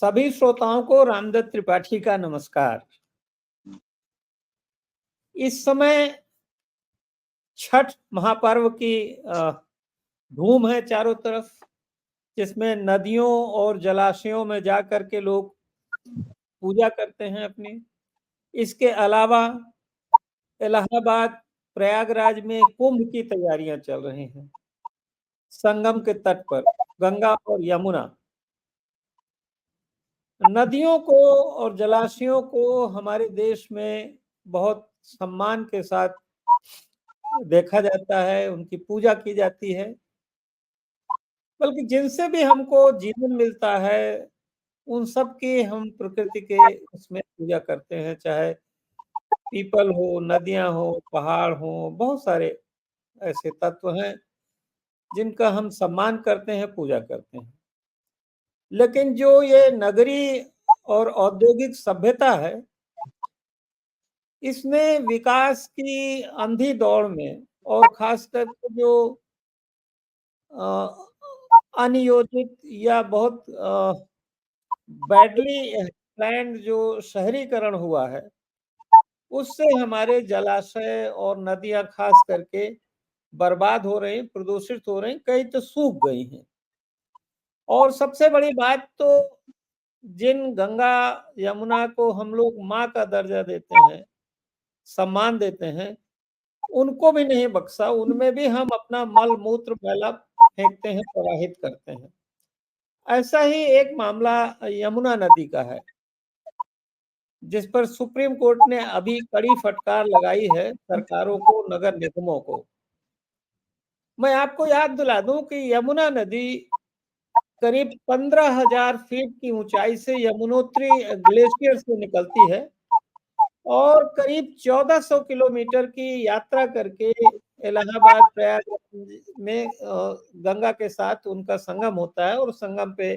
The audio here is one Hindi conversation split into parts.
सभी श्रोताओं को रामदत्त त्रिपाठी का नमस्कार। इस समय छठ महापर्व की धूम है चारों तरफ, जिसमें नदियों और जलाशयों में जाकर के लोग पूजा करते हैं अपनी। इसके अलावा इलाहाबाद, प्रयागराज में कुंभ की तैयारियां चल रही हैं। संगम के तट पर गंगा और यमुना, नदियों को और जलाशयों को हमारे देश में बहुत सम्मान के साथ देखा जाता है, उनकी पूजा की जाती है। बल्कि जिनसे भी हमको जीवन मिलता है, उन सब की हम प्रकृति के उसमें पूजा करते हैं, चाहे पीपल हो, नदियाँ हो, पहाड़ हो, बहुत सारे ऐसे तत्व हैं जिनका हम सम्मान करते हैं, पूजा करते हैं। लेकिन जो ये नगरीय और औद्योगिक सभ्यता है, इसने विकास की अंधी दौड़ में और खासकर जो अनियोजित या बहुत बैडली प्लान्ड जो शहरीकरण हुआ है, उससे हमारे जलाशय और नदियां खास करके बर्बाद हो रही, प्रदूषित हो रही, कई तो सूख गई हैं। और सबसे बड़ी बात तो जिन गंगा यमुना को हम लोग माँ का दर्जा देते हैं, सम्मान देते हैं, उनको भी नहीं बख्शा, उनमें भी हम अपना मल मूत्र मैला फेंकते हैं, प्रवाहित करते हैं। ऐसा ही एक मामला यमुना नदी का है, जिस पर सुप्रीम कोर्ट ने अभी कड़ी फटकार लगाई है सरकारों को, नगर निगमों को। मैं आपको याद दिला दूं कि यमुना नदी करीब 15,000 फीट की ऊंचाई से यमुनोत्री ग्लेशियर से निकलती है और करीब 1400 किलोमीटर की यात्रा करके इलाहाबाद, प्रयागराज में गंगा के साथ उनका संगम होता है और संगम पे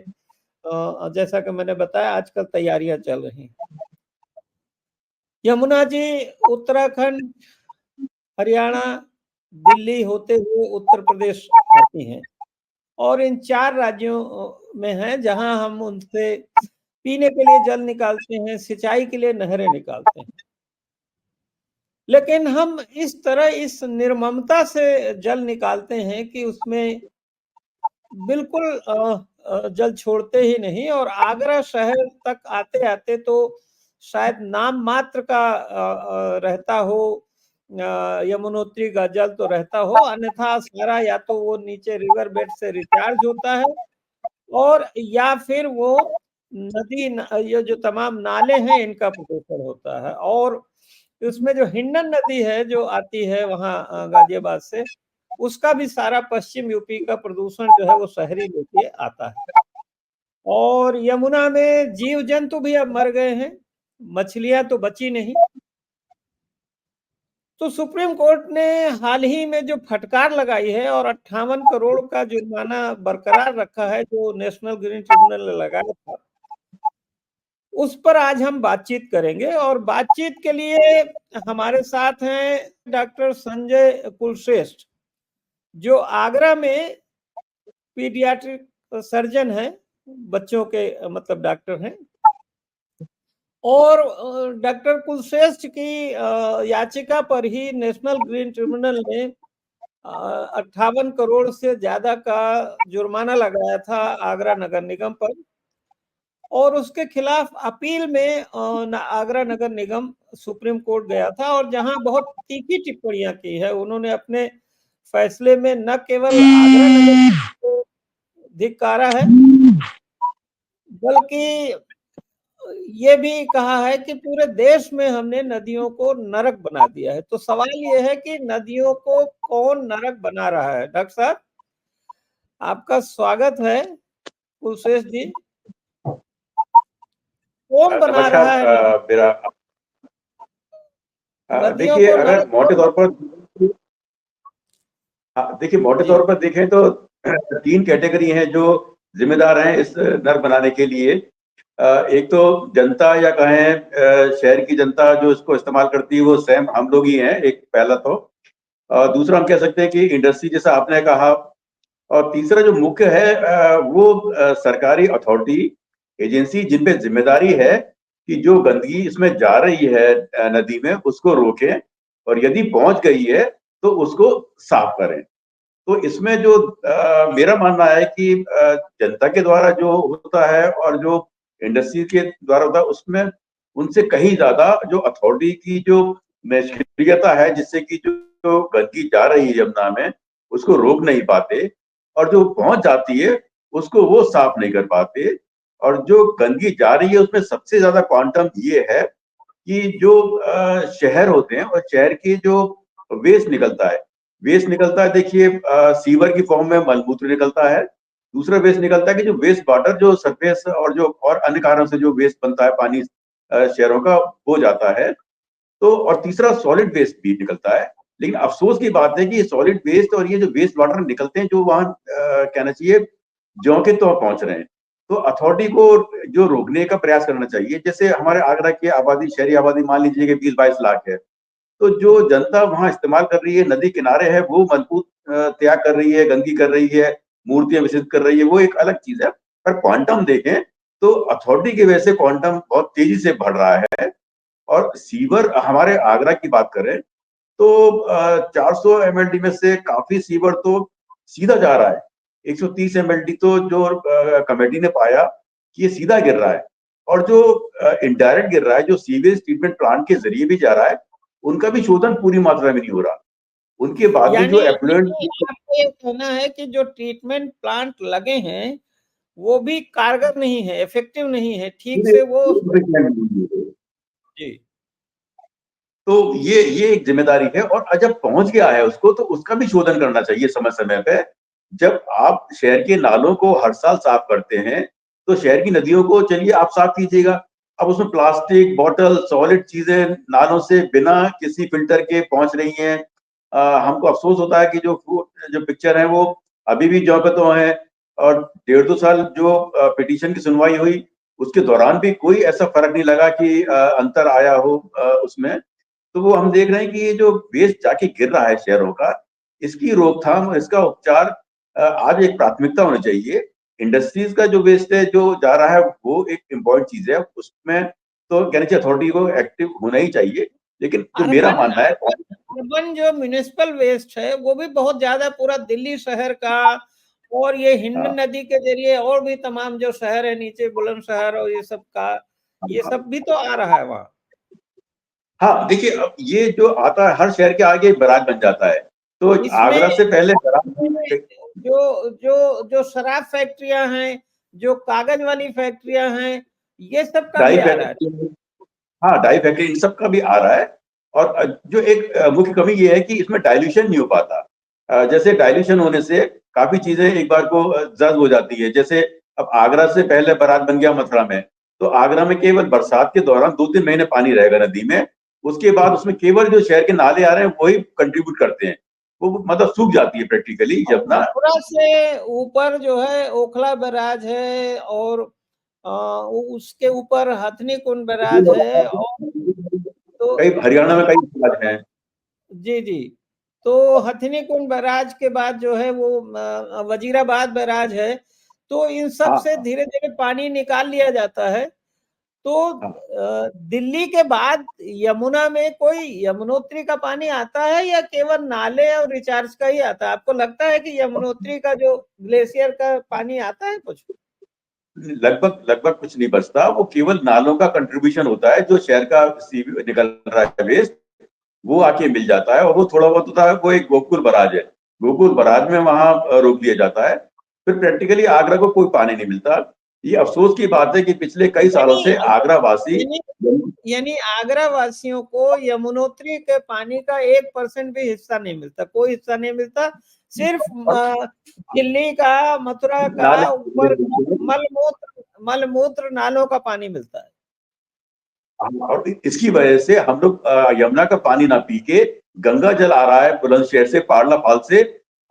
जैसा कि मैंने बताया आजकल तैयारियां चल रही हैं। यमुना जी उत्तराखंड, हरियाणा, दिल्ली होते हुए उत्तर प्रदेश आती हैं और इन 4 राज्यों में हैं जहां हम उनसे पीने के लिए जल निकालते हैं, सिंचाई के लिए नहरें निकालते हैं। लेकिन हम इस तरह इस निर्ममता से जल निकालते हैं कि उसमें बिल्कुल जल छोड़ते ही नहीं और आगरा शहर तक आते-आते तो शायद नाम मात्र का रहता हो, यमुनोत्री का जल तो रहता हो, अन्यथा सारा या तो वो नीचे रिवर बेड से रिचार्ज होता है और या फिर वो नदी ये जो तमाम नाले हैं इनका प्रदूषण होता है। और उसमें जो हिंडन नदी है जो आती है वहाँ गाजियाबाद से, उसका भी सारा पश्चिम यूपी का प्रदूषण जो है वो शहरी लेके आता है। और यमुना में जीव जंतु भी अब मर गए हैं, मछलियां तो बची नहीं। तो सुप्रीम कोर्ट ने हाल ही में जो फटकार लगाई है और 58 करोड़ का जुर्माना बरकरार रखा है जो नेशनल ग्रीन ट्रिब्यूनल ने लगाया था, उस पर आज हम बातचीत करेंगे। और बातचीत के लिए हमारे साथ हैं डॉक्टर संजय कुलश्रेष्ठ, जो आगरा में पीडियाट्रिक सर्जन हैं, बच्चों के मतलब डॉक्टर हैं। और डॉक्टर कुलश्रेष्ठ की याचिका पर ही नेशनल ग्रीन ट्रिब्यूनल ने 58 करोड़ से ज्यादा का जुर्माना लगाया था आगरा नगर निगम पर और उसके खिलाफ अपील में आगरा नगर निगम सुप्रीम कोर्ट गया था और जहां बहुत तीखी टिप्पणियां की है उन्होंने अपने फैसले में, न केवल आगरा नगर को धिक्कारा है बल्कि ये भी कहा है कि पूरे देश में हमने नदियों को नरक बना दिया है। तो सवाल ये है कि नदियों को कौन नरक बना रहा है? डॉक्टर साहब, आपका स्वागत है। कुलश्रेष्ठ जी, कौन बना नमस्कार। रहा है मेरा नदियों देखिए, को अगर नरक? मोटे तौर पर देखिए मोटे जी तौर पर देखें तो 3 कैटेगरी हैं जो जिम्मेदार हैं इस नर बनाने के लिए। एक तो जनता या कहें शहर की जनता जो इसको इस्तेमाल करती है, वो स्वयं हम लोग ही हैं, एक पहला तो। दूसरा हम कह सकते हैं कि इंडस्ट्री, जैसा आपने कहा। और तीसरा जो मुख्य है वो सरकारी अथॉरिटी एजेंसी जिन पे जिम्मेदारी है कि जो गंदगी इसमें जा रही है नदी में उसको रोकें, और यदि पहुंच गई है तो उसको साफ करें। तो इसमें जो मेरा मानना है कि जनता के द्वारा जो होता है और जो इंडस्ट्री के द्वारा होता है, उसमें उनसे कहीं ज्यादा जो अथॉरिटी की जो निष्क्रियता है, जिससे कि जो गंदगी जा रही है यमुना में उसको रोक नहीं पाते, और जो पहुंच जाती है उसको वो साफ नहीं कर पाते। और जो गंदगी जा रही है उसमें सबसे ज्यादा क्वांटम ये है कि जो शहर होते हैं और शहर के जो वेस्ट निकलता है, देखिए सीवर की फॉर्म में मलमूत्र निकलता है। दूसरा वेस्ट निकलता है कि जो वेस्ट वाटर जो सरफेस और जो और अन्य कारणों से जो वेस्ट बनता है पानी शहरों का हो जाता है। तो और तीसरा सॉलिड वेस्ट भी निकलता है। लेकिन अफसोस की बात है कि ये सॉलिड वेस्ट और ये जो वेस्ट वाटर निकलते हैं जो वहां कहना चाहिए ज्यों के त्यों पहुंच रहे हैं। तो अथॉरिटी को जो रोकने का प्रयास करना चाहिए। जैसे हमारे आगरा की आबादी, शहरी आबादी मान लीजिए कि 20-22 लाख है, तो जो जनता वहां इस्तेमाल कर रही है, नदी किनारे है, वो मजबूत त्याग कर रही है, गंदगी कर रही है, मूर्तियां विसर्जित कर रही है, वो एक अलग चीज है। पर क्वांटम देखें तो अथॉरिटी की वजह से क्वांटम बहुत तेजी से बढ़ रहा है। और सीवर हमारे आगरा की बात करें तो 400 एमएलडी में से काफी सीवर तो सीधा जा रहा है। 130 एमएलडी तो जो कमेटी ने पाया कि ये सीधा गिर रहा है। और जो इनडायरेक्ट गिर रहा है, जो सीवेज ट्रीटमेंट प्लांट के जरिए भी जा रहा है, उनका भी शोधन पूरी मात्रा में नहीं हो रहा। उनके बाद भी जो यानी एफ्लुएंट, आपका ये कहना है कि जो ट्रीटमेंट प्लांट लगे हैं वो भी कारगर नहीं है, इफेक्टिव नहीं है, ठीक से वो। जी। तो ये एक जिम्मेदारी है। और जब पहुंच गया है उसको तो उसका भी शोधन करना चाहिए समय समय पे। जब आप शहर के नालों को हर साल साफ करते हैं तो शहर की नदियों को चलिए आप साफ कीजिएगा। अब उसमें प्लास्टिक बॉटल सॉलिड चीजें नालों से बिना किसी फिल्टर के पहुंच रही हैं। हमको अफसोस होता है कि जो पिक्चर है वो अभी भी ज्यों का त्यों है। और 1.5-2 साल जो पिटीशन की सुनवाई हुई उसके दौरान भी कोई ऐसा फर्क नहीं लगा कि अंतर आया हो उसमें। तो वो हम देख रहे हैं कि ये जो वेस्ट जाके गिर रहा है शहरों का, इसकी रोकथाम और इसका उपचार आज एक प्राथमिकता होनी चाहिए। इंडस्ट्रीज का जो वेस्ट है जो जा रहा है वो एक इम्पोर्टेंट चीज है, उसमें तो कहना चाहिए अथॉरिटी को एक्टिव होना ही चाहिए। लेकिन जो मेरा अर्बन मानना है, अर्बन जो म्युनिसिपल वेस्ट है वो भी बहुत ज्यादा पूरा दिल्ली शहर का, और ये हिंड हाँ, नदी के जरिए और भी तमाम जो शहर है नीचे बुलंदशहर और ये सब का, ये हाँ, सब भी तो आ रहा है वहां। हाँ, देखिए अब ये जो आता है हर शहर के आगे एक बराज बन जाता है। तो इसमें आगरा से पहले बराज इसमें जो जो जो शराब फैक्ट्रियां हैं, जो कागज वाली फैक्ट्रियां हैं, ये सब का भी डाई आ रहा है। फैक्ट्री, हाँ डाई फैक्ट्री, इन सब का भी आ रहा है। और जो एक मुख्य कमी ये है कि इसमें डाइल्यूशन नहीं हो पाता। जैसे डाइल्यूशन होने से काफी चीजें एक बार को जल्द हो जाती है। जैसे अब आगरा से पहले बारात बन गया मथुरा में, तो आगरा में केवल बरसात के दौरान 2-3 महीने पानी रहेगा नदी में। उसके बाद उसमें केवल जो शहर के नाले आ रहे हैं वही कंट्रीब्यूट करते हैं। वो मतलब सूख जाती है प्रैक्टिकली और जब ना। मथुरा से ऊपर जो है ओखला बैराज है, और उसके ऊपर हथनी कुंड बैराज है, और तो कई हरियाणा में कई इलाज हैं। जी जी, तो हथनी कुंड बैराज के बाद जो है वो वजीराबाद बैराज है। तो इन सब हाँ, से धीरे धीरे पानी निकाल लिया जाता है। तो हाँ। दिल्ली के बाद यमुना में कोई यमुनोत्री का पानी आता है या केवल नाले और रिचार्ज का ही आता है? आपको लगता है कि यमुनोत्री का जो ग्लेशियर का पानी आता है कुछ? लगभग लगभग कुछ नहीं बचता, वो केवल नालों का कंट्रीब्यूशन होता है। जो शहर का निकल रहा है वेस्ट वो आके मिल जाता है, और वो थोड़ा बहुत होता है। वो एक गोकुल बराज है, गोकुल बराज में वहां रोक दिया जाता है। फिर प्रैक्टिकली आगरा को कोई पानी नहीं मिलता। ये अफसोस की बात है कि पिछले कई सालों यानी से आगरा वासी, यानी यानी आगरा वासियों को यमुनोत्री के पानी का 1% भी हिस्सा नहीं मिलता, कोई हिस्सा नहीं मिलता। सिर्फ दिल्ली का, मथुरा नाले, का ऊपर का मलमूत्र नालों का पानी मिलता है। और इसकी वजह से हम लोग यमुना का पानी ना पी के गंगा जल आ रहा है बुलंदशहर से, पारला फाल से।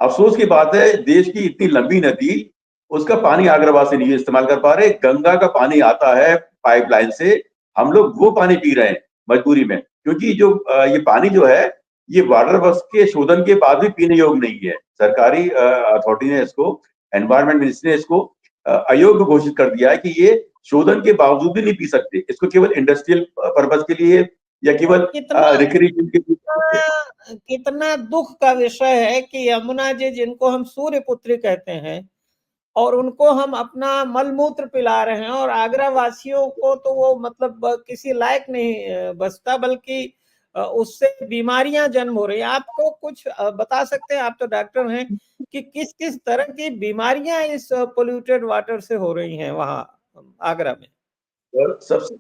अफसोस की बात है देश की इतनी लंबी नदी, उसका पानी आगरावासी नहीं इस्तेमाल कर पा रहे। गंगा का पानी आता है पाइपलाइन से, हम लोग वो पानी पी रहे हैं मजबूरी में। क्योंकि जो ये पानी जो है ये वाटर वर्क्स के शोधन के बाद भी पीने योग्य नहीं है। सरकारी अथॉरिटी ने इसको, एनवायरमेंट मिनिस्ट्री ने इसको अयोग्य घोषित कर दिया है कि ये शोधन के बावजूद भी नहीं पी सकते, इसको केवल इंडस्ट्रियल पर्पज के लिए या केवल कितना रिक्रिएशन के लिए। कितना दुख का विषय है कि यमुना जी, जिनको हम सूर्य पुत्री कहते हैं, और उनको हम अपना मलमूत्र पिला रहे हैं, और आगरा वासियों को तो वो मतलब किसी लायक नहीं बचता, बल्कि उससे बीमारियां जन्म हो रही हैं। आपको कुछ बता सकते हैं, आप तो डॉक्टर हैं, कि किस किस तरह की बीमारियां इस पोल्यूटेड वाटर से हो रही हैं वहां आगरा में? और सबसे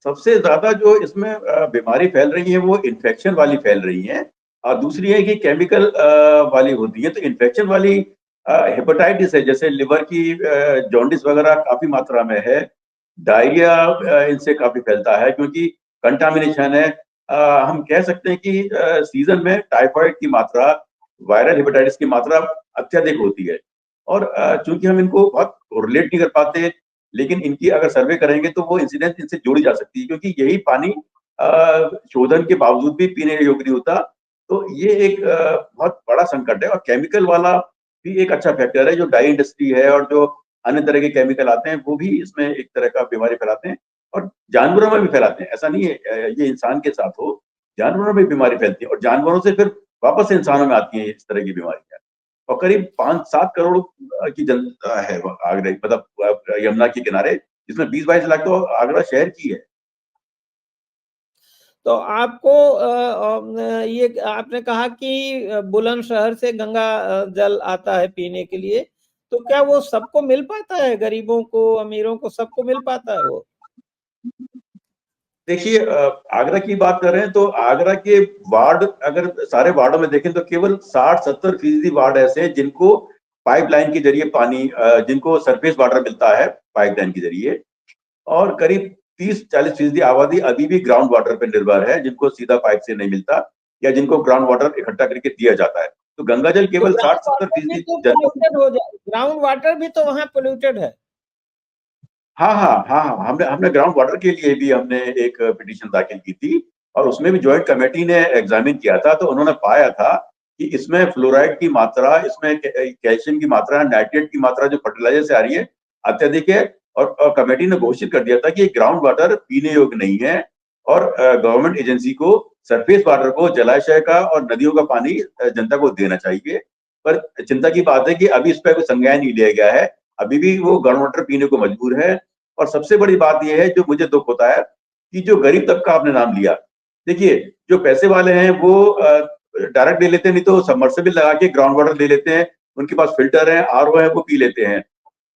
सबसे ज्यादा जो इसमें बीमारी फैल रही है वो इन्फेक्शन वाली फैल रही है, और दूसरी है कि केमिकल वाली होती है। तो इन्फेक्शन वाली हेपेटाइटिस है, जैसे लिवर की जॉन्डिस वगैरह काफी मात्रा में है। डायरिया इनसे काफी फैलता है क्योंकि कंटामिनेशन है। हम कह सकते हैं कि सीजन में टाइफाइड की मात्रा, वायरल हेपेटाइटिस की मात्रा अत्यधिक होती है। और चूंकि हम इनको बहुत रिलेट नहीं कर पाते, लेकिन इनकी अगर सर्वे करेंगे तो वो इंसिडेंस इनसे जोड़ी जा सकती है, क्योंकि यही पानी शोधन के बावजूद भी पीने योग्य नहीं होता। तो ये एक बहुत बड़ा संकट है। और केमिकल वाला भी एक अच्छा फैक्टर है, जो डाई इंडस्ट्री है और जो अन्य तरह के केमिकल आते हैं वो भी इसमें एक तरह का बीमारी फैलाते हैं, और जानवरों में भी फैलाते हैं। ऐसा नहीं है ये इंसान के साथ हो, जानवरों में बीमारी फैलती है और जानवरों से फिर वापस से इंसानों में आती है इस तरह की बीमारियां। और करीब 5-7 करोड़ की जनता है आगरा, मतलब यमुना के किनारे, जिसमें 20-22 लाख तो आगरा शहर की है। तो आपको ये आपने कहा कि बुलंदशहर से गंगा जल आता है पीने के लिए, तो क्या वो सबको मिल पाता है? गरीबों को, अमीरों को, सबको मिल पाता है वो? देखिए, आगरा की बात कर रहे हैं तो आगरा के वार्ड अगर सारे वार्डों में देखें तो केवल 60-70% वार्ड ऐसे हैं जिनको पाइपलाइन के जरिए पानी, जिनको सरफेस वाटर मिलता है पाइपलाइन के जरिए। और करीब 30-40% आबादी अभी भी ग्राउंड वाटर पर निर्भर है, जिनको सीधा पाइप से नहीं मिलता या जिनको ग्राउंड वाटर इकट्ठा करके दिया जाता है। तो गंगा जल तो केवल ग्राउंड साठ सत्तर वाटर भी फीसदी तो जनता। पोल्यूटेड हो जाए, ग्राउंड वाटर भी तो वहां पोल्यूटेड है। हाँ हाँ हाँ हाँ, हमने हमने ग्राउंड वाटर के लिए भी हमने एक पिटीशन दाखिल की थी, और उसमें भी ज्वाइंट कमेटी ने एग्जामिन किया था। तो उन्होंने पाया था कि इसमें फ्लोराइड की मात्रा, इसमें कैल्शियम की मात्रा, नाइट्रेट की मात्रा जो फर्टिलाइजर से आ रही है अत्यधिक है। और कमेटी ने घोषित कर दिया था कि ग्राउंड वाटर पीने योग्य नहीं है, और गवर्नमेंट एजेंसी को सरफेस वाटर को, जलाशय का और नदियों का पानी जनता को देना चाहिए। पर चिंता की बात है कि अभी इस पर कोई संज्ञान नहीं लिया गया है, अभी भी वो ग्राउंड वाटर पीने को मजबूर है। और सबसे बड़ी बात यह है, जो मुझे दुख होता है, कि जो गरीब तबका आपने नाम लिया, देखिए जो पैसे वाले हैं वो डायरेक्ट ले लेते हैं, नहीं तो सबमर्सिबल लगा के ग्राउंड वाटर ले लेते हैं, उनके पास फिल्टर है, आरओ है, वो पी लेते हैं।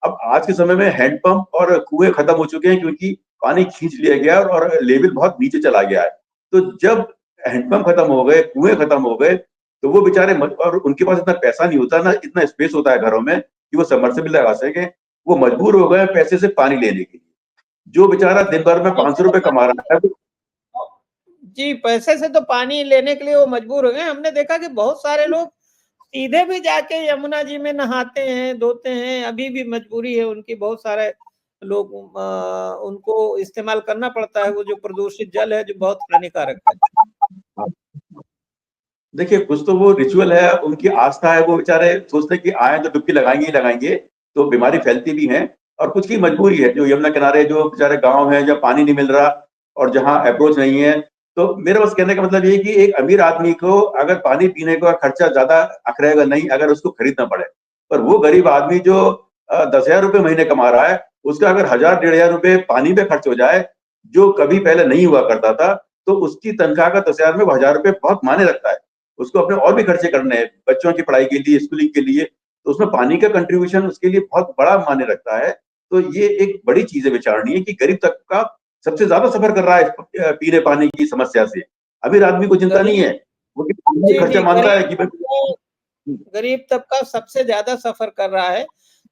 अब आज के समय में हैंडपंप और कुएं खत्म हो चुके हैं, क्योंकि पानी खींच लिया गया और लेवल बहुत नीचे चला गया है। तो जब हैंडपंप खत्म हो गए, कुएं खत्म हो गए, तो वो बेचारे और उनके पास इतना पैसा नहीं होता, ना इतना स्पेस होता है घरों में कि वो सबमर्सिबल लगा सके। वो मजबूर हो गए पैसे से पानी लेने के लिए। जो बेचारा दिन भर में पैसे तो 500 रुपए कमा पानी रहा है जी, पैसे से तो पानी लेने के लिए वो मजबूर हो गए। हमने देखा कि बहुत सारे लोग सीधे भी जाके यमुना जी में नहाते हैं, धोते हैं, अभी भी मजबूरी है उनकी। बहुत सारे लोग उनको इस्तेमाल करना पड़ता है, वो जो प्रदूषित जल है, जो बहुत हानिकारक है। देखिए, कुछ तो वो रिचुअल है, उनकी आस्था है, वो बेचारे सोचते हैं कि आए तो डुबकी लगाएंगे ही लगाएंगे, तो बीमारी फैलती भी है। और कुछ की मजबूरी है, जो यमुना किनारे जो बेचारे गांव है, जहाँ पानी नहीं मिल रहा और जहाँ अप्रोच नहीं है। तो मेरा बस कहने का मतलब ये है कि एक अमीर आदमी को अगर पानी पीने का खर्चा ज्यादा अखरेगा नहीं, अगर उसको खरीदना पड़े, पर वो गरीब आदमी जो 10,000 रुपये महीने कमा रहा है, उसका अगर 1,000-1,500 रुपये पानी पे खर्च हो जाए, जो कभी पहले नहीं हुआ करता था, तो उसकी तनख्वाह का 10,000 में 1,000 रुपये बहुत मायने रखता है। उसको अपने और भी खर्चे करने हैं, बच्चों की पढ़ाई के लिए, स्कूलिंग के लिए, तो उसमें पानी का कंट्रीब्यूशन उसके लिए बहुत बड़ा मायने रखता है। तो ये एक बड़ी चीज है विचारणीय, कि गरीब तबका सबसे ज्यादा सफर कर रहा है पीने पानी की समस्या से। अमीर आदमी को चिंता नहीं गरीब है, वो केवल जी, खर्चा जी, मानता है गरीब कि तबका गरीब तबका सबसे ज्यादा सफर कर रहा है।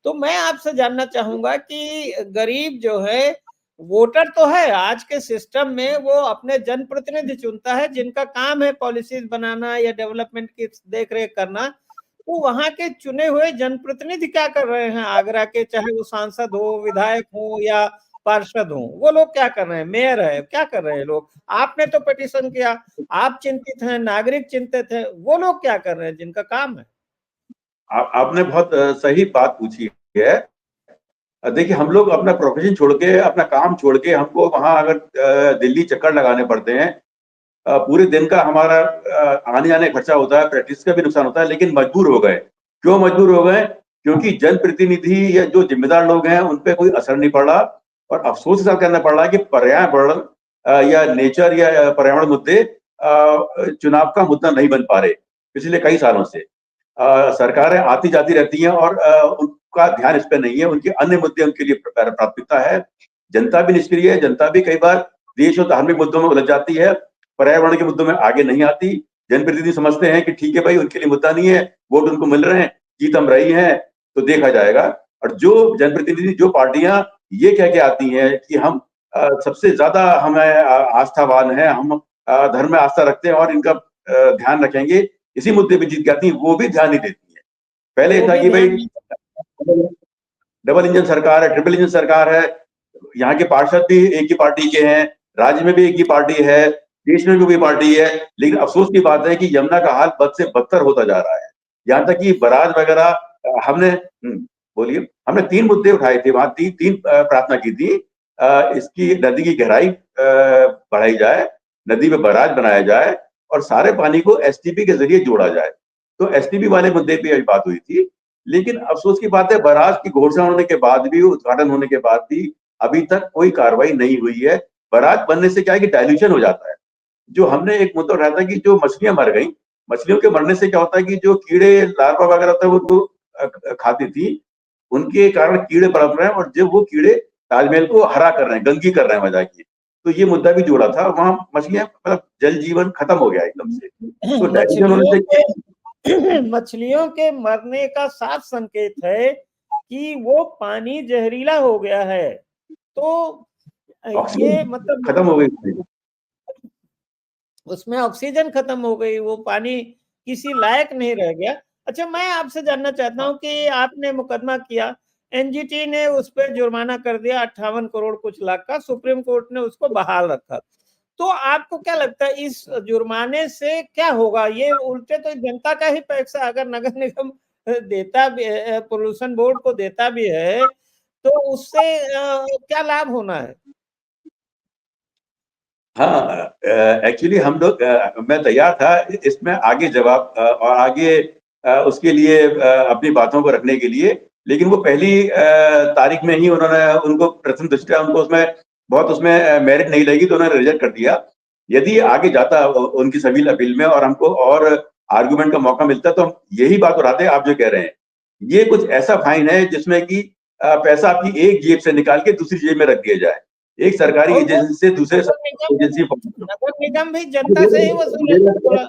तो मैं आपसे जानना चाहूंगा कि गरीब जो है, वोटर तो है आज के सिस्टम में, वो अपने जनप्रतिनिधि चुनता है, जिनका काम है पॉलिसीज बनाना या डेवलपमेंट की देख रेख करना। तो वहां के चुने हुए जनप्रतिनिधि क्या कर रहे हैं आगरा के, चाहे वो सांसद हो, विधायक हो या पार्षद हो? वो लोग क्या कर रहे हैं? मेयर है, क्या कर रहे हैं लोग? आपने तो पिटीशन किया, आप चिंतित हैं, नागरिक चिंतित है, वो लोग क्या कर रहे हैं जिनका काम है? आपने बहुत सही बात पूछी है। देखिए हम लोग अपना प्रोफेशन छोड़ के, अपना काम छोड़ के, हमको वहां अगर दिल्ली चक्कर लगाने पड़ते हैं, पूरे दिन का हमारा आने जाने का खर्चा होता है, प्रैक्टिस का भी नुकसान होता है, लेकिन मजबूर हो गए। क्यों मजबूर हो गए? क्योंकि जनप्रतिनिधि या जो जिम्मेदार लोग हैं उन पे कोई असर नहीं पड़ रहा, और अफसोस के साथ कहना पड़ रहा है कि पर्यावरण या नेचर या पर्यावरण मुद्दे चुनाव का मुद्दा नहीं बन पा रहे पिछले कई सालों से। सरकारें आती जाती रहती हैं और उनका ध्यान इस पे नहीं है, उनके अन्य मुद्दे उनके लिए प्राथमिकता है। जनता भी निष्क्रिय है, जनता भी कई बार देश और धार्मिक मुद्दों में उलझ जाती है, पर्यावरण के मुद्दों में आगे नहीं आती। जनप्रतिनिधि समझते हैं कि ठीक है भाई, उनके लिए मुद्दा नहीं है, वोट उनको मिल रहे हैं, जीत हम रही है, तो देखा जाएगा। और जो जनप्रतिनिधि, जो पार्टियां ये कह के आती हैं कि हम सबसे ज्यादा हमें आस्थावान है, हम धर्म में आस्था रखते हैं और इनका ध्यान रखेंगे, इसी मुद्दे पे जीत के आती है, वो भी ध्यान नहीं देती है। पहले ये वो था भी कि भाई ध्यान नहीं। डबल इंजन सरकार है, ट्रिपल इंजन सरकार है, यहाँ के पार्षद भी एक ही पार्टी के हैं, राज्य में भी एक ही पार्टी है, देश में भी पार्टी है। लेकिन अफसोस की बात है कि यमुना का हाल बद से बदतर होता जा रहा है। यहाँ तक कि बराज वगैरह हमने बोलिए, हमने 3 मुद्दे उठाए थे वहां, तीन प्रार्थना की थी। इसकी नदी की गहराई बढ़ाई जाए, नदी में बराज बनाया जाए और सारे पानी को एसटीपी के जरिए जोड़ा जाए। तो एसटीपी वाले मुद्दे पे अभी बात हुई थी। लेकिन अफसोस की बात है, बराज की घोषणा होने के बाद भी, उद्घाटन होने के बाद भी अभी तक कोई कार्रवाई नहीं हुई है। बराज बनने से क्या है कि डाइल्यूशन हो जाता है। जो हमने एक मुद्दा उठाया था कि जो मछलियां मर गई, मछलियों के मरने से क्या होता है कि जो कीड़े लार्वा वगैरह था वो खाती थी, उनके कारण कीड़े पनप रहे हैं, और जब वो कीड़े ताजमहल को हरा कर रहे हैं, गंदगी कर रहे हैं मजा की, तो ये मुद्दा भी जोड़ा था। वहां मछलियां, मतलब जल जीवन खत्म हो गया एकदम से। तो डाइल्यूशन होने मछलियों से के मछलियों के मरने का साफ संकेत है कि वो पानी जहरीला हो गया है। तो ये ऑक्सीजन मतलब खत्म हो गई। उसमें ऑक्सीजन खत्म हो गई, वो पानी किसी लायक नहीं रह गया। अच्छा, मैं आपसे जानना चाहता हूँ कि आपने मुकदमा किया, एनजीटी ने उस पर जुर्माना कर दिया 58 करोड़ कुछ लाख का, सुप्रीम कोर्ट ने उसको बहाल रखा। तो आपको क्या लगता है इस जुर्माने से क्या होगा? ये उल्टे तो जनता का ही पैसा अगर नगर निगम देता भी पोल्यूशन बोर्ड को देता भी है, तो उससे क्या लाभ होना है? हाँ, एक्चुअली हम लोग, मैं तैयार था इसमें आगे जवाब और आगे उसके लिए अपनी बातों को रखने के लिए। लेकिन वो पहली तारीख में ही उन्होंने, उनको प्रथम दृष्टया उनको उसमें बहुत उसमें मेरिट नहीं लगी, तो उन्होंने रिजेक्ट कर दिया। यदि आगे जाता उनकी सभी अपील में और हमको और आर्गुमेंट का मौका मिलता, तो हम यही बात उठाते। आप जो कह रहे हैं, ये कुछ ऐसा फाइन है जिसमें कि पैसा आपकी एक जेब से निकाल के दूसरी जेब में रख दिया जाए, एक सरकारी और वो एजेंसी से दूसरे नगर निगम एजेंसी। नगर निगम भी जनता से ही वसूलेगा थोड़ा।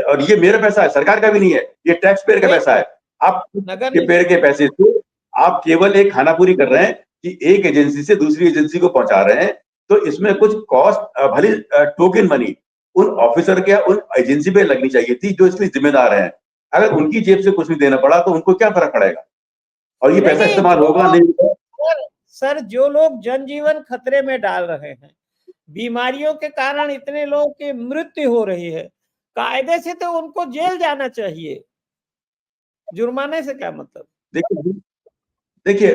और ये मेरा पैसा है, सरकार का भी नहीं है, ये टैक्स पेयर का नहीं, पैसा है। आप नगर के पेड़ निगम। के पैसे से आप केवल एक खाना पूरी कर रहे हैं कि एक एजेंसी से दूसरी एजेंसी को पहुंचा रहे हैं। तो इसमें कुछ कॉस्ट, भले टोकन मनी उन ऑफिसर के, उन एजेंसी पे लगनी चाहिए थी जो इसलिए जिम्मेदार हैं। अगर उनकी जेब से कुछ नहीं देना पड़ा तो उनको क्या फर्क पड़ेगा, और ये नहीं पैसा नहीं, इस्तेमाल जो होगा नहीं लोग होगा। सर जो लोग जनजीवन खतरे में डाल रहे हैं, बीमारियों के कारण इतने लोगों की मृत्यु हो रही है, कायदे से तो उनको जेल जाना चाहिए, जुर्माने से क्या मतलब? देखिए देखिए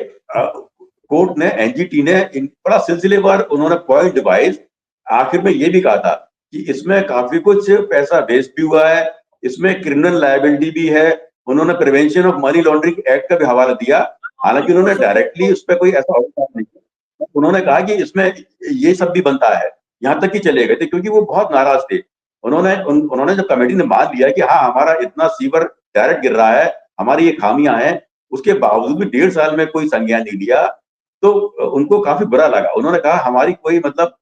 कोर्ट ने, एनजीटी ने बड़ा सिलसिलेवार उन्होंने पॉइंट वाइज आखिर में ये भी कहा था कि इसमें काफी कुछ पैसा वेस्ट भी हुआ है, इसमें क्रिमिनल लायबिलिटी भी है। उन्होंने prevention of money laundering act का भी हवाला दिया। हालांकि तो उन्होंने सुप्रीम डायरेक्टली कोर्ट। उस पर कोई ऐसा अवतार नहीं किया। उन्होंने कहा कि इसमें ये सब भी बनता है, यहाँ तक कि चले गए थे क्योंकि वो बहुत नाराज थे। उन्होंने जब कमेटी ने मान लिया कि हाँ हमारा इतना सीवर डायरेक्ट गिर रहा है, हमारी ये खामियां हैं, उसके बावजूद भी 1.5 साल में कोई संज्ञान नहीं लिया, तो उनको काफी बुरा लगा। उन्होंने कहा हमारी कोई मतलब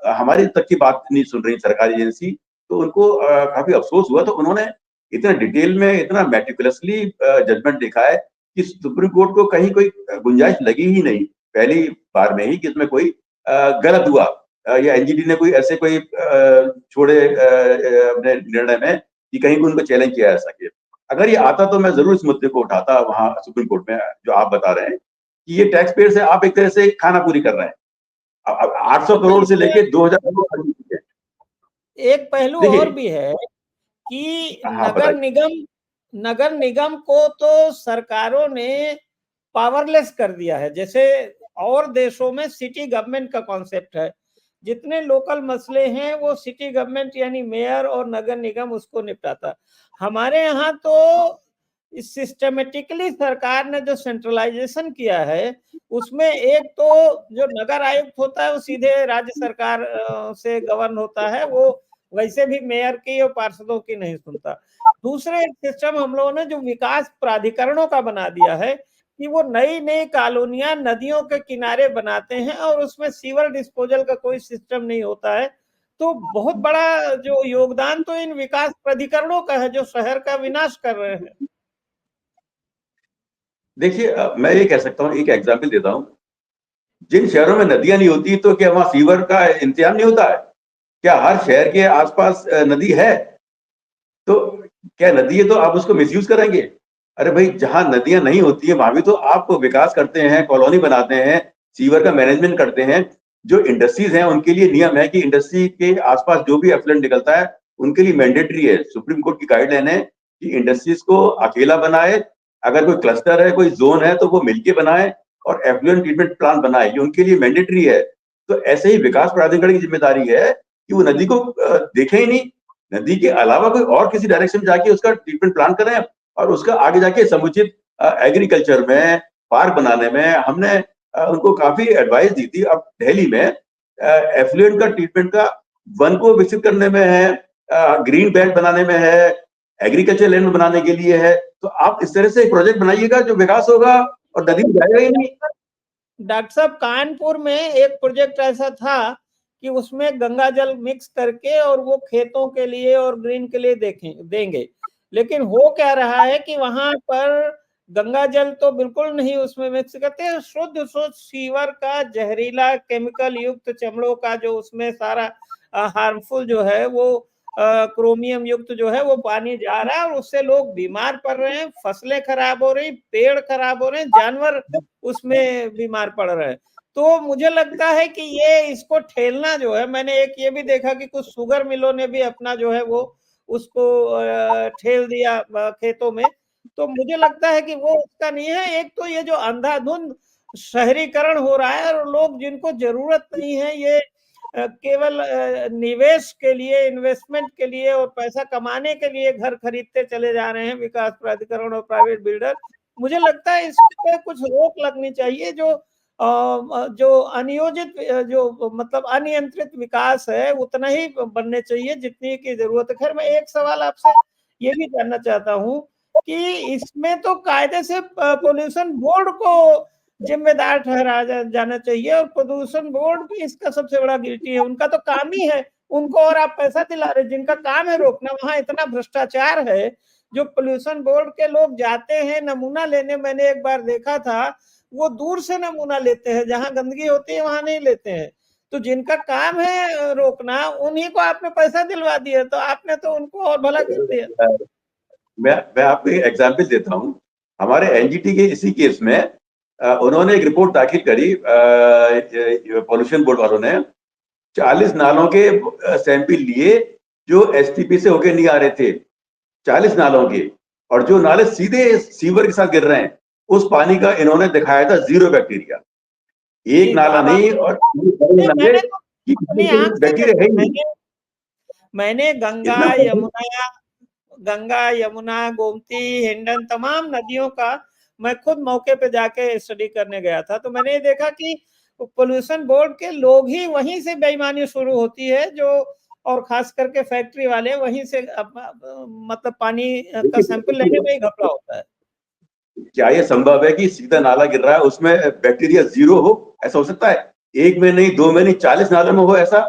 हमारी तक की बात नहीं सुन रही सरकारी एजेंसी। तो उनको काफी अफसोस हुआ। तो उन्होंने इतना डिटेल में, इतना मेटिकुलसली जजमेंट लिखा है कि सुप्रीम कोर्ट को कहीं कोई गुंजाइश लगी ही नहीं पहली बार में ही कि इसमें कोई गलत हुआ, या एनजीटी ने कोई ऐसे कोई छोड़े अपने निर्णय में कि कहीं भी उनको चैलेंज किया जा सके। अगर ये आता तो मैं जरूर इस मुद्दे को उठाता वहां सुप्रीम कोर्ट में, जो आप बता रहे हैं कि ये टैक्स पेयर से आप एक तरह से खाना पूरी कर रहे हैं। अब 800 अच्छा, करोड़ से इसमें लेके 2000 करोड़। एक पहलू और देखिए, भी है कि हाँ बताइए। नगर निगम को तो सरकारों ने पावरलेस कर दिया है। जैसे और देशों में सिटी गवर्नमेंट का कॉन्सेप्ट है, जितने लोकल मसले हैं वो सिटी गवर्नमेंट यानी मेयर और नगर निगम उसको निपटाता। हमारे यहाँ तो सिस्टमेटिकली सरकार ने जो सेंट्रलाइजेशन किया है, उसमें एक तो जो नगर आयुक्त होता है वो सीधे राज्य सरकार से गवर्न होता है, वो वैसे भी मेयर की और पार्षदों की नहीं सुनता। दूसरे सिस्टम हम लोगों ने जो विकास प्राधिकरणों का बना दिया है कि वो नई-नई कॉलोनियाँ नदियों के किनारे बनाते हैं और उसमें सीवर डिस्पोजल का कोई सिस्टम नहीं होता है। तो बहुत बड़ा जो योगदान तो इन विकास प्राधिकरणों का है जो शहर का विनाश कर रहे हैं। देखिए मैं ये कह सकता हूँ, एक एग्जाम्पल देता हूँ। जिन शहरों में नदियां नहीं होती तो क्या वहां सीवर का इंतजाम नहीं होता है? क्या हर शहर के आसपास नदी है? तो क्या नदी है तो आप उसको मिसयूज करेंगे? अरे भाई, जहां नदियां नहीं होती है वहां भी तो आप विकास करते हैं, कॉलोनी बनाते हैं, सीवर का मैनेजमेंट करते हैं। जो इंडस्ट्रीज हैं उनके लिए नियम है कि इंडस्ट्री के आसपास जो भी एफ्लुएंट निकलता है उनके लिए मैंडेटरी है, सुप्रीम कोर्ट की गाइडलाइन है कि इंडस्ट्रीज को अकेला बनाए, अगर कोई क्लस्टर है, कोई जोन है तो वो मिलके बनाए और एफ्लुएंट ट्रीटमेंट प्लान बनाए, ये उनके लिए मैंडेटरी है। तो ऐसे ही विकास प्राधिकरण की जिम्मेदारी है कि वो नदी को देखे ही नहीं, नदी के अलावा कोई और किसी डायरेक्शन में जाके उसका ट्रीटमेंट प्लान करें और उसका आगे जाके समुचित एग्रीकल्चर में, पार्क बनाने में हमने उनको काफी एडवाइस दी थी। अब दिल्ली में एफ्लुएंट का ट्रीटमेंट का वन को विकसित करने में है, ग्रीन बेल्ट बनाने में है, एग्रीकल्चर लैंड बनाने के लिए है। तो आप इस तरह से एक प्रोजेक्ट बनाइएगा जो विकास होगा और नदी में जाएगा ही नहीं। डॉक्टर साहब, कानपुर में एक प्रोजेक्ट ऐसा था कि उसमें गंगा जल मिक्स करके और वो खेतों के लिए और ग्रीन के लिए देंगे, लेकिन हो क्या रहा है कि वहां पर गंगा जल तो बिल्कुल नहीं उसमें मिक्स करते, शुद्ध शुद्ध सीवर का जहरीला केमिकल युक्त चमड़ों का जो उसमें सारा हार्मफुल जो है वो क्रोमियम युक्त जो है वो पानी जा रहा है और उससे लोग बीमार पड़ रहे हैं, फसलें खराब हो रही, पेड़ खराब हो रहे हैं, जानवर उसमें बीमार पड़ रहे हैं। तो मुझे लगता है कि ये इसको ठेलना जो है, मैंने एक ये भी देखा कि कुछ शुगर मिलों ने भी अपना जो है वो उसको ठेल दिया खेतों में। तो मुझे लगता है कि वो उसका नहीं है। एक तो ये जो अंधाधुंध शहरीकरण हो रहा है और लोग जिनको जरूरत नहीं है ये केवल निवेश के लिए, इन्वेस्टमेंट के लिए और पैसा कमाने के लिए घर खरीदते चले जा रहे हैं विकास प्राधिकरण और प्राइवेट बिल्डर। मुझे लगता है इस पे कुछ रोक लगनी चाहिए। जो अनियोजित जो मतलब अनियंत्रित विकास है उतना ही बनने चाहिए जितनी की जरूरत है। खैर, मैं एक सवाल आपसे ये भी जानना चाहता हूँ कि इसमें तो कायदे से पोल्यूशन बोर्ड को जिम्मेदार ठहराया जाना चाहिए और प्रदूषण बोर्ड भी इसका सबसे बड़ा गिल्टी है। उनका तो काम ही है, उनको और आप पैसा दिला रहे, जिनका काम है रोकना। वहां इतना भ्रष्टाचार है, जो पोल्यूशन बोर्ड के लोग जाते हैं नमूना लेने, मैंने एक बार देखा था, वो दूर से नमूना लेते हैं, जहां गंदगी होती है वहां नहीं लेते हैं। तो जिनका काम है रोकना, उन्हीं को आपने पैसा दिलवा दिया, तो आपने तो उनको और भला कर दिया। मैं आपको एक एग्जाम्पल देता हूँ। हमारे एनजीटी के इसी केस में उन्होंने एक रिपोर्ट दाखिल करी, पॉल्यूशन बोर्ड वालों ने 40 नालों के सैंपल लिए जो एसटीपी से होके नहीं आ रहे थे, 40 नालों के, और जो नाले सीधे सीवर के साथ गिर रहे हैं उस पानी का इन्होंने दिखाया था 0 बैक्टीरिया। एक नाला नहीं और मैंने तो अपनी आंख से बैक्टीरिया है ही नहीं। मैंने इतना गंगा, यमुना, गोमती, हिंडन तमाम नदियों का मैं खुद मौके पे जाके स्टडी करने गया था। तो मैंने ये देखा कि पोल्यूशन बोर्ड के लोग ही वहीं से बेईमानी शुरू होती है, जो और खास करके फैक्ट्री वाले वहीं से मतलब पानी का सैंपल लेने में ही घपला होता है। क्या ये संभव है कि सीधा नाला गिर रहा है उसमें बैक्टीरिया 0 हो? ऐसा हो सकता है? एक में नहीं, 2 में नहीं, 40 नालों में हो ऐसा?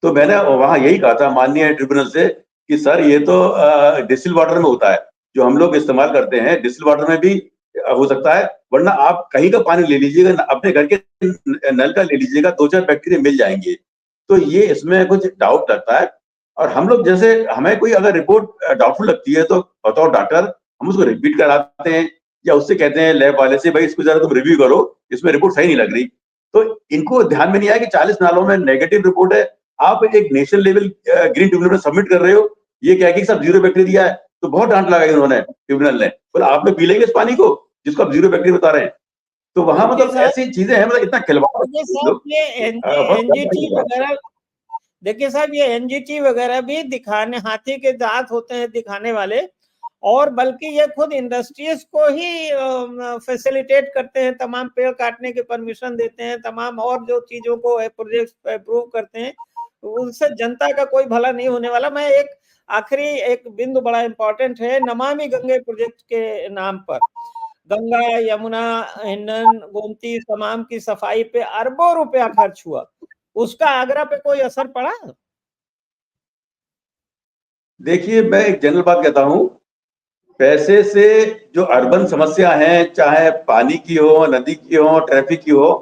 तो मैंने वहां यही कहा था माननीय ट्रिब्यूनल से कि सर ये तो डिस्टिल वाटर में होता है, जो हम लोग इस्तेमाल करते हैं डिस्टिल वाटर में भी हो सकता है, वरना आप कहीं का पानी ले लीजिएगा, अपने घर के नल का ले लीजिएगा, 2-4 बैक्टीरिया मिल जाएंगे। तो ये इसमें कुछ डाउट लगता है। और हम लोग जैसे हमें कोई अगर रिपोर्ट डाउटफुल लगती है तो बताओ डॉक्टर, हम उसको रिपीट कराते हैं या उससे कहते हैं लैब वाले से भाई इसको जरा तुम रिव्यू करो, इसमें रिपोर्ट सही नहीं लग रही। तो इनको ध्यान में नहीं आया कि 40 नालों में नेगेटिव रिपोर्ट है, आप एक नेशनल लेवल ग्रीन ट्रिब्यूनल में सबमिट कर रहे हो, ये क्या कि सब 0 बैक्टीरिया है। तो बहुत डांट लगाई उन्होंने, ट्रिब्यूनल ने, बोला आप लोग पी लेंगे इस पानी को जिसको आप 0 बैक्टीरिया बता रहे हैं। तो वहां देखिए मतलब साहब, ऐसी चीजें हैं, मतलब इतना खिलवाड़ देखिए साहब लोग ये बहुत एनजीटी वगैरह, देखिए साहब ये एनजीटी वगैरह भी दिखाने, हाथी के दांत होते हैं दिखाने वाले, और बल्कि ये खुद इंडस्ट्रीज को ही फैसिलिटेट करते हैं, तमाम पेड़ काटने की परमिशन देते हैं, तमाम और जो चीजों को प्रोजेक्ट अप्रूव करते हैं, उनसे जनता का कोई भला नहीं होने वाला। मैं एक आखिरी एक बिंदु बड़ा इंपॉर्टेंट है, नमामि गंगे प्रोजेक्ट के नाम पर गंगा, यमुना, हिंडन, गोमती, तमाम की सफाई पे अरबों रुपया खर्च हुआ, उसका आगरा पे कोई असर पड़ा? देखिए, मैं एक जनरल बात कहता हूँ, पैसे से जो अर्बन समस्या है, चाहे पानी की हो, नदी की हो, ट्रैफिक की हो,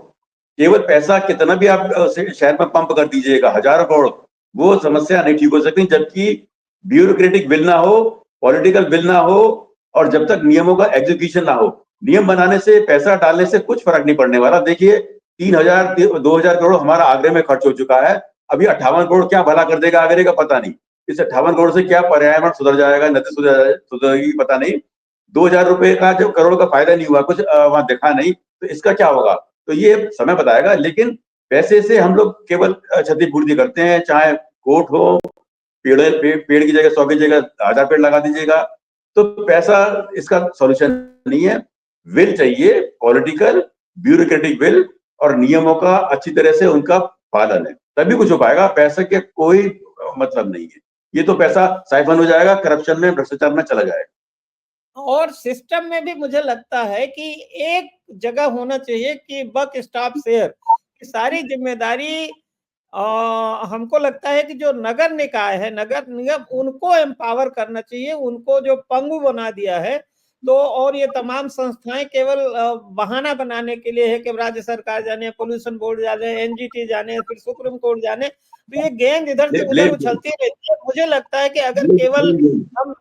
केवल पैसा कितना भी आप शहर में पंप कर दीजिएगा, हजारों करोड़, वो समस्या नहीं ठीक हो सकती, जबकि ब्यूरोक्रेटिक बिल ना हो, पॉलिटिकल बिल ना हो, और जब तक नियमों का एग्जीक्यूशन ना हो। नियम बनाने से, पैसा डालने से कुछ फर्क नहीं पड़ने वाला। देखिए, 3,000 2,000 करोड़ हमारा आगरे में खर्च हो चुका है, अभी 58 करोड़ क्या भला कर देगा आगरे का पता नहीं। इस 58 करोड़ से क्या पर्यावरण सुधर जाएगा, नदी सुधरेगी पता नहीं। 2,000 रुपए का जो करोड़ का फायदा नहीं हुआ, कुछ वहां दिखा नहीं, तो इसका क्या होगा, तो ये समय बताएगा। लेकिन पैसे से हम लोग केवल क्षतिपूर्ति करते हैं, चाहे कोर्ट हो, पेड़ की जगह 100 की जगह 1000 पेड़ लगा दीजिएगा, तो पैसा इसका सॉल्यूशन नहीं है। विल चाहिए, पॉलिटिकल ब्यूरोक्रेटिक विल, और नियमों का अच्छी तरह से उनका पालन है, तभी कुछ हो पाएगा। पैसे के कोई मतलब नहीं है, ये तो पैसा साइफन हो जाएगा, करप्शन में, भ्रष्टाचार में चला जाएगा। और सिस्टम में भी मुझे लगता है कि एक जगह होना चाहिए कि बक स्टॉप शेयर की सारी जिम्मेदारी, हमको लगता है कि जो नगर निकाय है, नगर निगम, उनको एम्पावर करना चाहिए, उनको जो पंगु बना दिया है। तो और ये तमाम संस्थाएं केवल बहाना बनाने के लिए है कि राज्य सरकार जाने, पोल्यूशन बोर्ड जाने, एनजीटी जाने, फिर सुप्रीम कोर्ट जाने, तो ये गेंद इधर से उधर उछलती रहती है। मुझे लगता है कि अगर केवल हम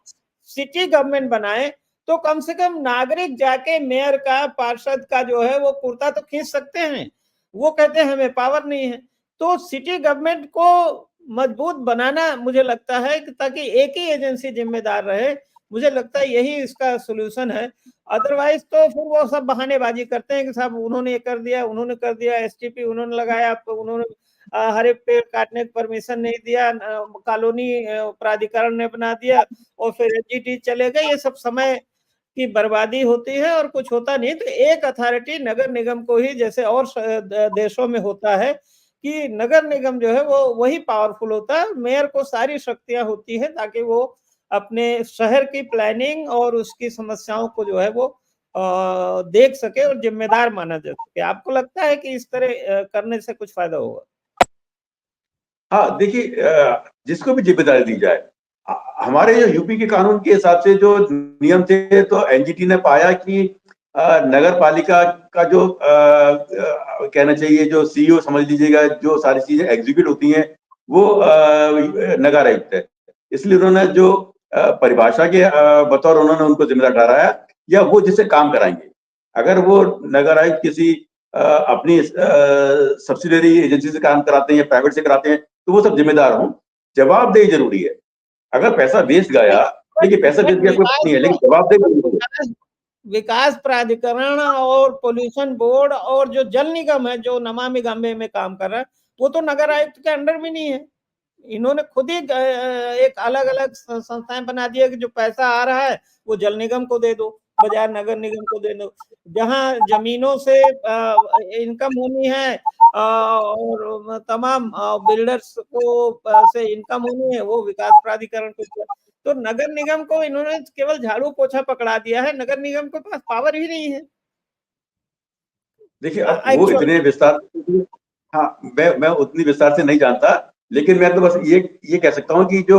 सिटी गवर्नमेंट बनाए तो कम से कम नागरिक जाके मेयर का, पार्षद का जो है वो कुर्ता तो खींच सकते हैं। वो कहते हैं हमें पावर नहीं है। तो सिटी गवर्नमेंट को मजबूत बनाना मुझे लगता है कि ताकि एक ही एजेंसी जिम्मेदार रहे, मुझे लगता है यही इसका सोल्यूशन है। अदरवाइज तो फिर वो सब बहानेबाजी करते हैं कि साहब उन्होंने ये कर दिया, उन्होंने कर दिया, एसटीपी उन्होंने लगाया, तो उन्होंने हरे पेड़ काटने की परमिशन नहीं दिया, कॉलोनी प्राधिकरण ने बना दिया, और फिर एनजीटी चले गए। ये सब समय की बर्बादी होती है और कुछ होता नहीं। तो एक अथॉरिटी नगर निगम को ही, जैसे और देशों में होता है कि नगर निगम जो है वो वही पावरफुल होता है, मेयर को सारी शक्तियां होती है ताकि वो अपने शहर की प्लानिंग और उसकी समस्याओं को जो है वो देख सके और जिम्मेदार माना जा सके। आपको लगता है कि इस तरह करने से कुछ फायदा होगा? हाँ, देखिए, जिसको भी जिम्मेदारी दी जाए, हमारे जो यूपी के कानून के हिसाब से जो नियम थे, तो एनजीटी ने पाया कि नगर पालिका का जो कहना चाहिए, जो सीईओ समझ लीजिएगा, जो सारी चीजें एग्जीक्यूट होती हैं, वो नगर आयुक्त है। इसलिए उन्होंने जो परिभाषा के बतौर उन्होंने उनको जिम्मेदार ठहराया, या वो जिससे काम कराएंगे। अगर वो नगर आयुक्त किसी अपनी सब्सिडरी एजेंसी से काम कराते हैं या प्राइवेट से कराते हैं, तो वो सब जिम्मेदार हों। जवाबदेही जरूरी है। अगर पैसा वेस्ट गया, देखिए, पैसा वेस्ट गया कोई बात नहीं है, लेकिन जवाबदेही जरूरी है। विकास प्राधिकरण और पोल्यूशन बोर्ड और जो जल निगम है जो नमामि गंगे में काम कर रहा है, वो तो नगर आयुक्त के अंडर में नहीं है। इन्होंने खुद ही एक अलग अलग संस्थाएं बना दिया कि जो पैसा आ रहा है वो जल निगम को दे दो, बजाय नगर निगम को दे दो। जहां जमीनों से इनकम होनी है और तमाम बिल्डर्स को से इनकम होनी है, वो विकास प्राधिकरण को दिया। तो नगर निगम को इन्होंने केवल झाड़ू पोछा पकड़ा दिया है, नगर निगम के पास पावर ही नहीं है देखिए, अब वो एक्चुअल। इतने विस्तार, हाँ, मैं उतनी विस्तार से नहीं जानता, लेकिन मैं तो बस ये कह सकता हूँ कि जो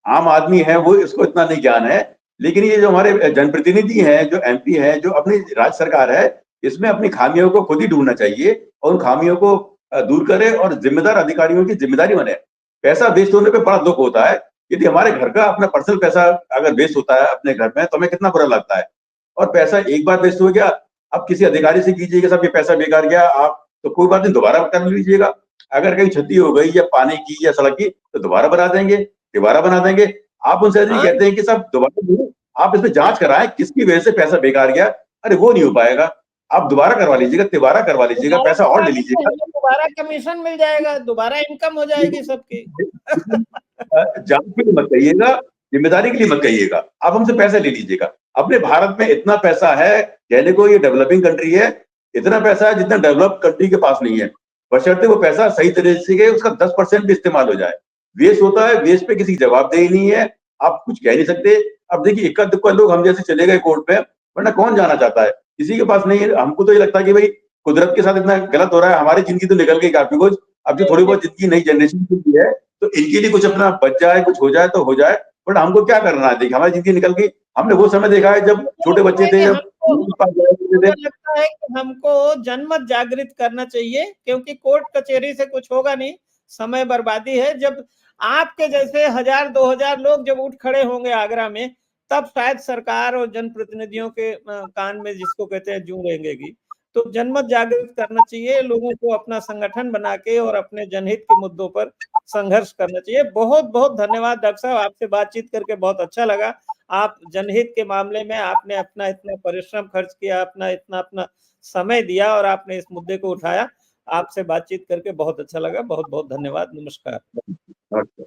आम आदमी है वो इसको इतना नहीं ज्ञान है। लेकिन ये जो हमारे जनप्रतिनिधि हैं, जो एमपी हैं, जो अपनी राज्य सरकार है, इसमें अपनी खामियों को खुद ही ढूंढना चाहिए, और उन खामियों को दूर करे, और जिम्मेदार अधिकारियों की जिम्मेदारी बने। पैसा वेस्ट होने पर बड़ा दुख होता है। यदि हमारे घर का अपना पर्सनल पैसा अगर वेस्ट होता है अपने घर में, तो हमें कितना बुरा लगता है। और पैसा एक बार वेस्ट हो गया, अब किसी अधिकारी से कीजिएगा साहब ये पैसा बेकार गया, आप तो कोई बात नहीं, दोबारा कर लीजिएगा। अगर कहीं क्षति हो गई या पानी की या सड़क की, तो दोबारा बना देंगे, दोबारा बना देंगे। आप उनसे यदि हाँ, कहते हैं कि साहब दोबारा नहीं, आप इसमें जांच कराएं किसकी वजह से पैसा बेकार गया, अरे वो नहीं हो पाएगा। आप दोबारा करवा लीजिएगा, तिबारा करवा लीजिएगा, दोबारा पैसा और करवा ले लीजिए, लीजिएगा। हमें दोबारा कमीशन मिल जाएगा, दोबारा इनकम हो जाएगी सबकी। जान के लिए मत कहिएगा, जिम्मेदारी के लिए मत कहिएगा, आप हमसे पैसे ले लीजिएगा। अपने भारत में इतना पैसा है, कहने को ये डेवलपिंग कंट्री है, इतना पैसा है जितना डेवलप कंट्री के पास नहीं है, बशर्ते वो पैसा सही तरीके से उसका 10% भी इस्तेमाल हो जाए। वेस्ट होता है, वेस्ट पे किसी की जवाबदेही नहीं है, आप कुछ कह नहीं सकते। अब देखिए इक्का दुक्का लोग हम जैसे चले गए कोर्ट पे, वरना कौन जाना चाहता है, किसी के पास नहीं है। हमको तो ये लगता है कि भाई कुदरत के साथ इतना गलत हो रहा है, हमारी जिंदगी तो निकल गई काफी कुछ, अब जो थोड़ी बहुत जिंदगी नई जनरेशन की भी है तो इनके लिए कुछ अपना बच जाए, कुछ हो जाए तो हो जाए, बट हमको क्या करना है। देखिए हमारी जिंदगी निकल गई, हमने वो समय देखा है जब मुझे छोटे लगता बच्चे है थे, कि जब हमको नदी के पास जाया करते मुझे थे। लगता है कि हमको जनमत जागृत करना चाहिए, क्योंकि कोर्ट कचहरी से कुछ होगा नहीं, समय बर्बादी है। जब आपके जैसे 1000-2000 लोग जब उठ खड़े होंगे आगरा में, तब शायद सरकार और जनप्रतिनिधियों के कान में जिसको कहते हैं जूं रेंगेगी। तो जनमत जागृत करना चाहिए, लोगों को अपना संगठन बना के और अपने जनहित के मुद्दों पर संघर्ष करना चाहिए। बहुत बहुत धन्यवाद डॉक्टर साहब, आपसे बातचीत करके बहुत अच्छा लगा। आप जनहित के मामले में आपने अपना इतना परिश्रम खर्च किया, अपना इतना अपना समय दिया और आपने इस मुद्दे को उठाया। आपसे बातचीत करके बहुत अच्छा लगा। बहुत बहुत धन्यवाद। नमस्कार। अच्छा।